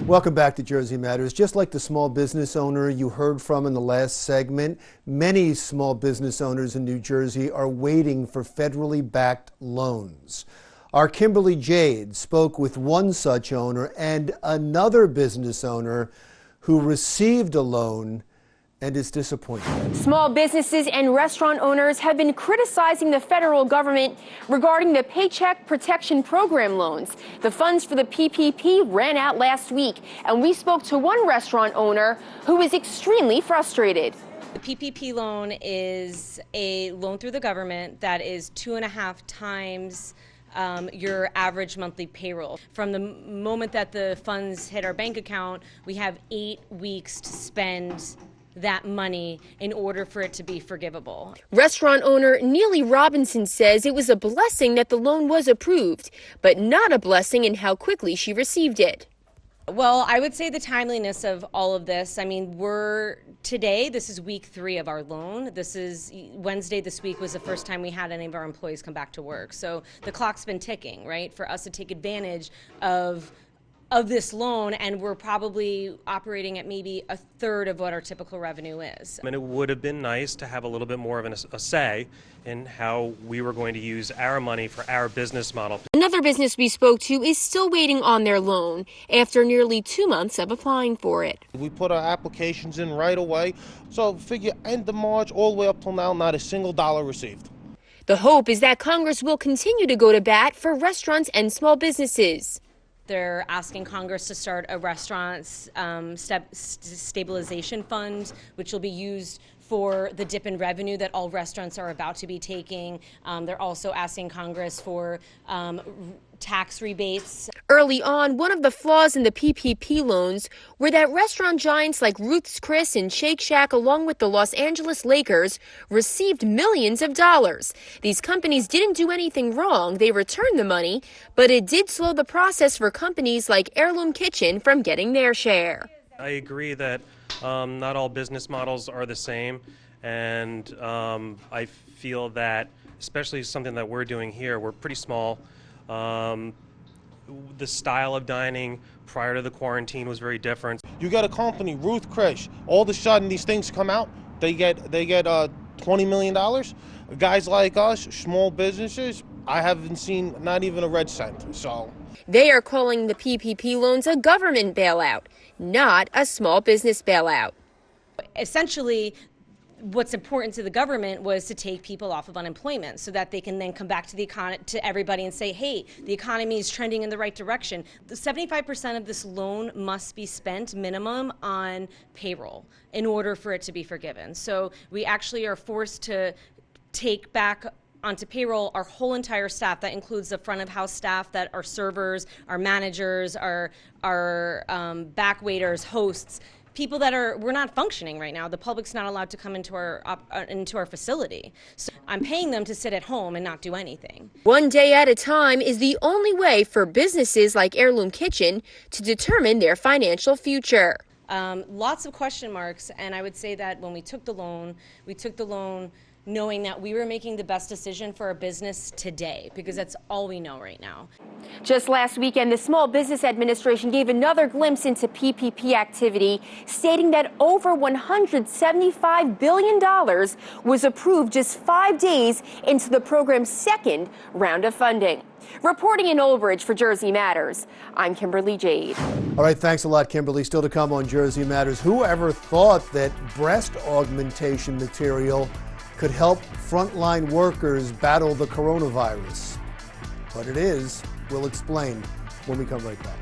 Welcome back to Jersey Matters. Just like the small business owner you heard from in the last segment, many small business owners in New Jersey are waiting for federally backed loans. Our Kimberly Jade spoke with one such owner and another business owner who received a loan and is disappointed. Small businesses and restaurant owners have been criticizing the federal government regarding the Paycheck Protection Program loans. The funds for the PPP ran out last week, and we spoke to one restaurant owner who is extremely frustrated. The PPP loan is a loan through the government that is 2.5 times your average monthly payroll. From the moment that the funds hit our bank account, we have 8 weeks to spend that money in order for it to be forgivable. Restaurant owner Neely Robinson says it was a blessing that the loan was approved, but not a blessing in how quickly she received it. Well, I would say the timeliness of all of this. I mean, today, this is week 3 of our loan. This is Wednesday this week was the first time we had any of our employees come back to work. So the clock's been ticking, right, for us to take advantage of this loan, and we're probably operating at maybe a third of what our typical revenue is. And it would have been nice to have a little bit more of a say in how we were going to use our money for our business model. Another business we spoke to is still waiting on their loan after nearly 2 months of applying for it. We put our applications in right away, so figure end of March all the way up till now, not a single dollar received. The hope is that Congress will continue to go to bat for restaurants and small businesses. They're asking Congress to start a restaurants stabilization fund, which will be used for the dip in revenue that all restaurants are about to be taking. They're also asking Congress for tax rebates. Early on, one of the flaws in the PPP loans were that restaurant giants like Ruth's Chris and Shake Shack, along with the Los Angeles Lakers, received millions of dollars. These companies didn't do anything wrong. They returned the money, but it did slow the process for companies like Heirloom Kitchen from getting their share. I agree that not all business models are the same, and I feel that, especially something that we're doing here, we're pretty small. The style of dining prior to the quarantine was very different. You got a company, Ruth Chris, all of a sudden these things come out, they get $20 million. Guys like us, small businesses, I haven't seen not even a red cent. So they are calling the PPP loans a government bailout, not a small business bailout. Essentially, what's important to the government was to take people off of unemployment so that they can then come back to the to everybody and say, hey, the economy is trending in the right direction. The 75% of this loan must be spent minimum on payroll in order for it to be forgiven. So we actually are forced to take back onto payroll our whole entire staff. That includes the front of house staff, that are servers, our managers, our back waiters, hosts, people that we're not functioning right now. The public's not allowed to come into our facility. So I'm paying them to sit at home and not do anything. One day at a time is the only way for businesses like Heirloom Kitchen to determine their financial future. Lots of question marks, and I would say that when we took the loan knowing that we were making the best decision for our business today, because that's all we know right now. Just last weekend, the Small Business Administration gave another glimpse into PPP activity, stating that over $175 billion was approved just 5 days into the program's second round of funding. Reporting in Old Bridge for Jersey Matters, I'm Kimberly Jade. All right, thanks a lot, Kimberly. Still to come on Jersey Matters. Whoever thought that breast augmentation material could help frontline workers battle the coronavirus? But it is. We'll explain when we come right back.